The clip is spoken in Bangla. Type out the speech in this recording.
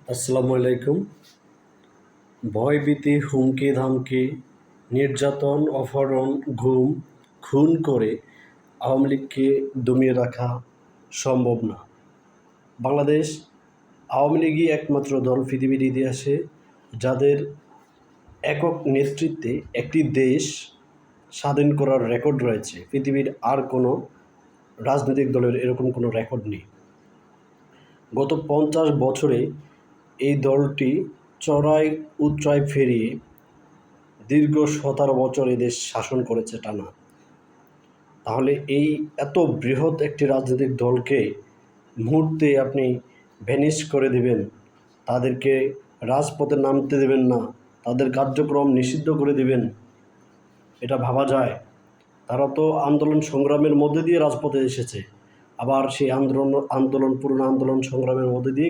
আসসালামু আলাইকুম। ভয়ভীতি, হুমকি ধামকি, নির্যাতন, অপহরণ, গুম, খুন করে আওয়ামী লীগকে দমিয়ে রাখা সম্ভব না। বাংলাদেশ আওয়ামী লীগই একমাত্র দল পৃথিবীর ইতিহাসে যাদের একক নেতৃত্বে একটি দেশ স্বাধীন করার রেকর্ড রয়েছে। পৃথিবীর আর কোনো রাজনৈতিক দলের এরকম কোনো রেকর্ড নেই। গত 50 বছরে এই দলটি চড়াই উতরাই ফেরিয়ে দীর্ঘ 17 বছর এদেশ শাসন করেছে টানা। তাহলে এই এত বৃহৎ একটি রাজনৈতিক দলকে মুহূর্তে আপনি ভ্যানিশ করে দেবেন, তাদেরকে রাজপথে নামতে দেবেন না, তাদের কার্যক্রম নিষিদ্ধ করে দেবেন, এটা ভাবা যায়? তারা তো আন্দোলন সংগ্রামের মধ্যে দিয়ে রাজপথে এসেছে, আবার সেই পুরনো আন্দোলন সংগ্রামের মধ্যে দিয়ে